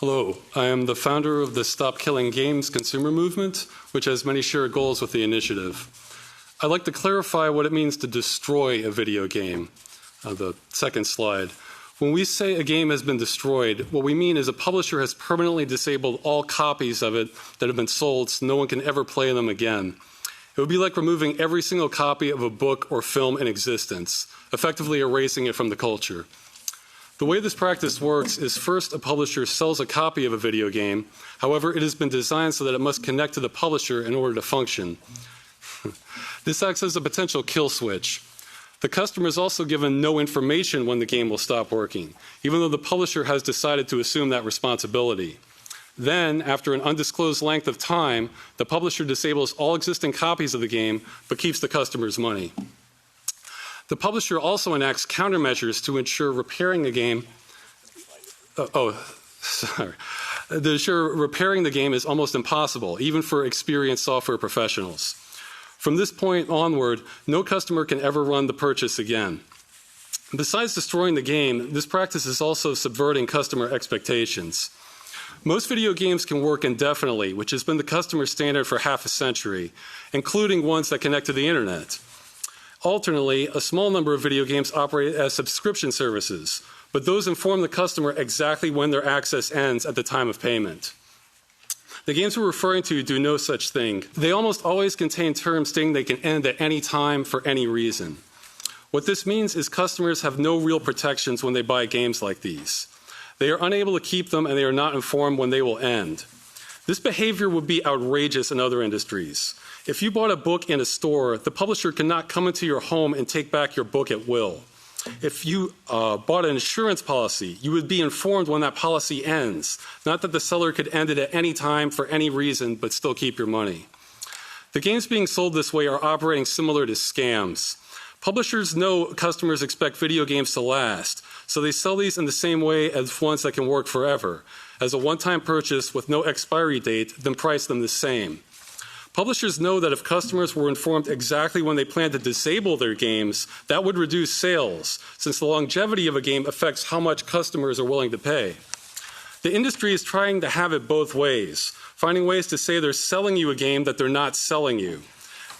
Hello, I am the founder of the Stop Killing Games consumer movement, which has many shared goals with the initiative. I'd like to clarify what it means to destroy a video game. The second slide. When we say a game has been destroyed, what we mean is a publisher has permanently disabled all copies of it that have been sold so no one can ever play them again. It would be like removing every single copy of a book or film in existence, effectively erasing it from the culture. The way this practice works is first a publisher sells a copy of a video game. However, it has been designed so that it must connect to the publisher in order to function. This acts as a potential kill switch. The customer is also given no information when the game will stop working, even though the publisher has decided to assume that responsibility. Then, after an undisclosed length of time, the publisher disables all existing copies of the game but keeps the customer's money. The publisher also enacts countermeasures to ensure repairing the game. To ensure repairing the game is almost impossible, even for experienced software professionals. From this point onward, no customer can ever run the purchase again. Besides destroying the game, this practice is also subverting customer expectations. Most video games can work indefinitely, which has been the customer standard for half a century, including ones that connect to the internet. Alternately, a small number of video games operate as subscription services, but those inform the customer exactly when their access ends at the time of payment. The games we're referring to do no such thing. They almost always contain terms stating they can end at any time for any reason. What this means is customers have no real protections when they buy games like these. They are unable to keep them and they are not informed when they will end. This behavior would be outrageous in other industries. If you bought a book in a store, the publisher cannot come into your home and take back your book at will. If you bought an insurance policy, you would be informed when that policy ends, not that the seller could end it at any time for any reason but still keep your money. The games being sold this way are operating similar to scams. Publishers know customers expect video games to last, so they sell these in the same way as ones that can work forever, as a one-time purchase with no expiry date, then price them the same. Publishers know that if customers were informed exactly when they plan to disable their games, that would reduce sales, since the longevity of a game affects how much customers are willing to pay. The industry is trying to have it both ways, finding ways to say they're selling you a game that they're not selling you.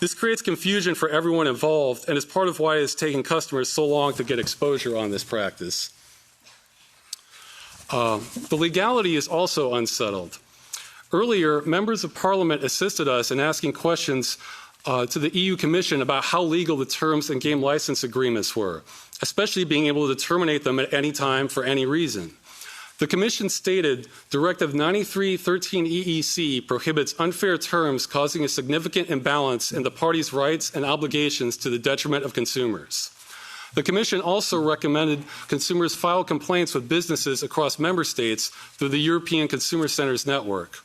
This creates confusion for everyone involved and is part of why it's taken customers so long to get exposure on this practice. The legality is also unsettled. Earlier, members of Parliament assisted us in asking questions to the EU Commission about how legal the terms and game license agreements were, especially being able to terminate them at any time for any reason. The Commission stated Directive 93/13 EEC prohibits unfair terms causing a significant imbalance in the parties' rights and obligations to the detriment of consumers. The Commission also recommended consumers file complaints with businesses across member states through the European Consumer Centers Network.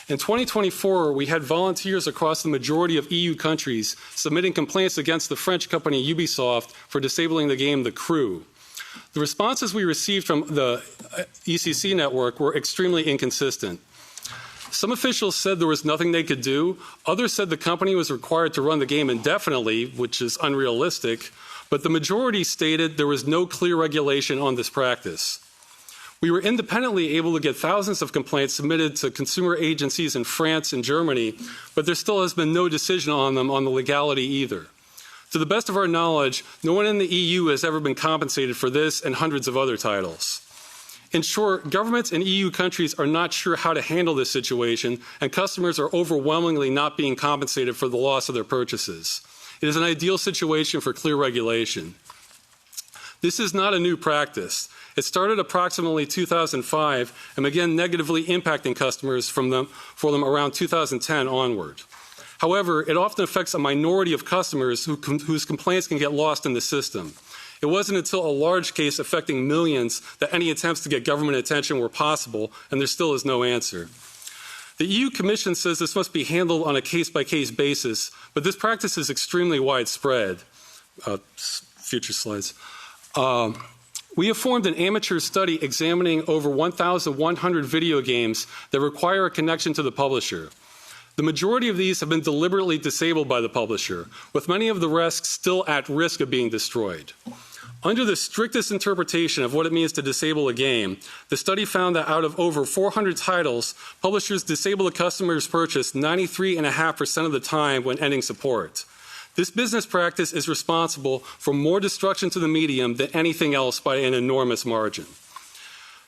In 2024, we had volunteers across the majority of EU countries submitting complaints against the French company Ubisoft for disabling the game The Crew. The responses we received from the ECC network were extremely inconsistent. Some officials said there was nothing they could do. Others said the company was required to run the game indefinitely, which is unrealistic. But the majority stated there was no clear regulation on this practice. We were independently able to get thousands of complaints submitted to consumer agencies in France and Germany, but there still has been no decision on them on the legality either. To the best of our knowledge, no one in the EU has ever been compensated for this and hundreds of other titles. In short, governments in EU countries are not sure how to handle this situation, and customers are overwhelmingly not being compensated for the loss of their purchases. It is an ideal situation for clear regulation. This is not a new practice. It started approximately 2005 and began negatively impacting customers for them around 2010 onward. However, it often affects a minority of customers whose complaints can get lost in the system. It wasn't until a large case affecting millions that any attempts to get government attention were possible, and there still is no answer. The EU Commission says this must be handled on a case-by-case basis, but this practice is extremely widespread. Future slides. We have formed an amateur study examining over 1,100 video games that require a connection to the publisher. The majority of these have been deliberately disabled by the publisher, with many of the rest still at risk of being destroyed. Under the strictest interpretation of what it means to disable a game, the study found that out of over 400 titles, publishers disable a customer's purchase 93.5% of the time when ending support. This business practice is responsible for more destruction to the medium than anything else by an enormous margin.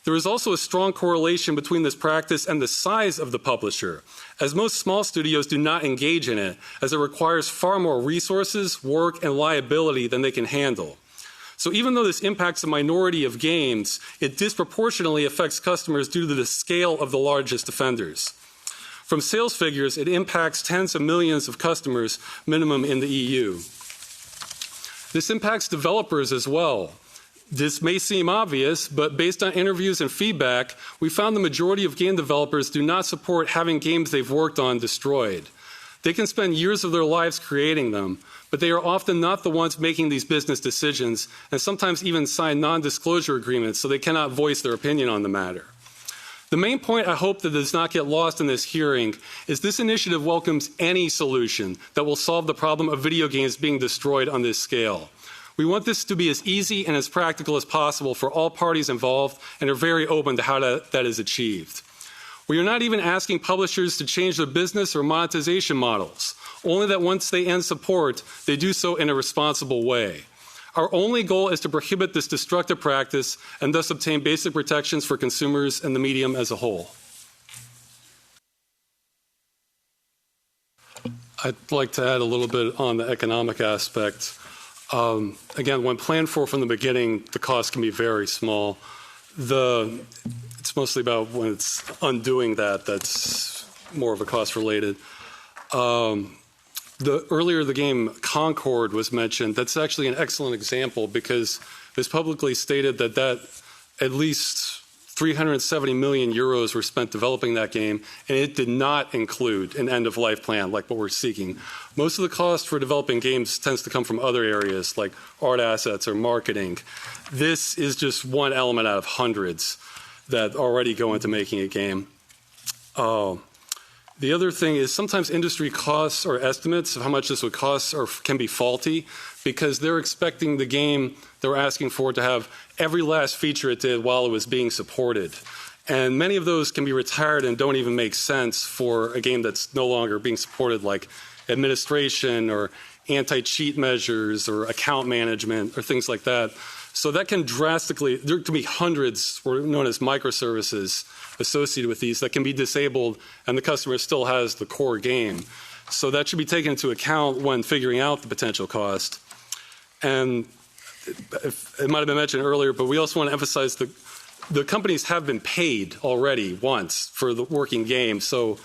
There is also a strong correlation between this practice and the size of the publisher, as most small studios do not engage in it, as it requires far more resources, work, and liability than they can handle. So even though this impacts a minority of games, it disproportionately affects customers due to the scale of the largest offenders. From sales figures, it impacts tens of millions of customers minimum in the EU. This impacts developers as well. This may seem obvious, but based on interviews and feedback, we found the majority of game developers do not support having games they've worked on destroyed. They can spend years of their lives creating them, but they are often not the ones making these business decisions, and sometimes even sign non-disclosure agreements so they cannot voice their opinion on the matter. The main point I hope that does not get lost in this hearing is this initiative welcomes any solution that will solve the problem of video games being destroyed on this scale. We want this to be as easy and as practical as possible for all parties involved, and are very open to how that is achieved. We are not even asking publishers to change their business or monetization models, only that once they end support, they do so in a responsible way. Our only goal is to prohibit this destructive practice and thus obtain basic protections for consumers and the medium as a whole. I'd like to add a little bit on the economic aspect. Again, when planned for from the beginning, the cost can be very small. It's mostly about when it's undoing that's more of a cost related. Earlier the game Concord was mentioned. That's actually an excellent example because it's publicly stated that at least 370 million euros were spent developing that game, and it did not include an end-of-life plan like what we're seeking. Most of the cost for developing games tends to come from other areas like art assets or marketing. This is just one element out of hundreds that already go into making a game. The other thing is sometimes industry costs or estimates of how much this would cost can be faulty because they're expecting the game they're asking for to have every last feature it did while it was being supported. And many of those can be retired and don't even make sense for a game that's no longer being supported, like administration or anti-cheat measures or account management or things like that. So that can drastically, there can be hundreds, or known as microservices, associated with these that can be disabled and the customer still has the core game. So that should be taken into account when figuring out the potential cost. And it might have been mentioned earlier, but we also want to emphasize the companies have been paid already once for the working game, so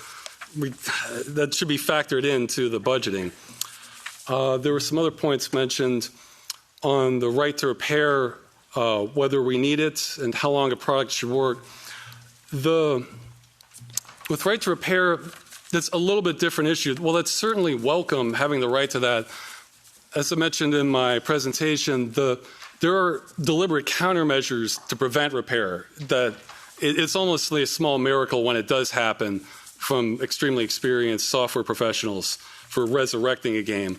that should be factored into the budgeting. There were some other points mentioned on the right to repair, whether we need it and how long a product should work. With right to repair, that's a little bit different issue. Well, that's certainly welcome, having the right to that. As I mentioned in my presentation, there are deliberate countermeasures to prevent repair. That it's almost like a small miracle when it does happen from extremely experienced software professionals for resurrecting a game.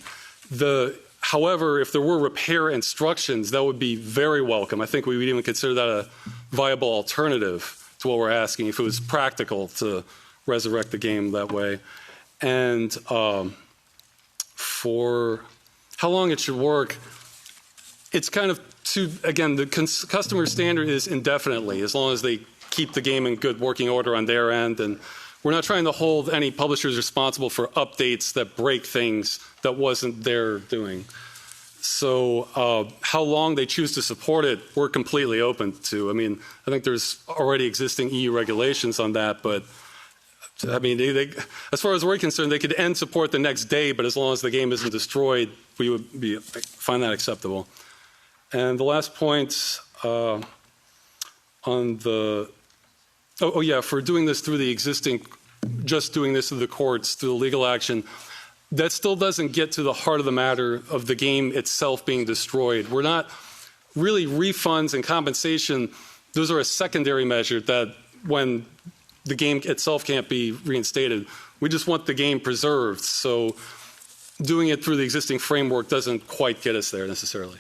However, if there were repair instructions, that would be very welcome. I think we would even consider that a viable alternative to what we're asking if it was practical to resurrect the game that way. And for how long it should work, it's kind of again, the customer standard is indefinitely, as long as they keep the game in good working order on their end. And we're not trying to hold any publishers responsible for updates that break things that wasn't their doing. So how long they choose to support it, we're completely open to. I mean, I think there's already existing EU regulations on that, but I mean, as far as we're concerned, they could end support the next day, but as long as the game isn't destroyed, we would find that acceptable. And the last point on the, for doing this through the existing, just doing this through the courts, through the legal action, that still doesn't get to the heart of the matter of the game itself being destroyed. We're not really refunds and compensation. Those are a secondary measure that when the game itself can't be reinstated, we just want the game preserved. So doing it through the existing framework doesn't quite get us there necessarily.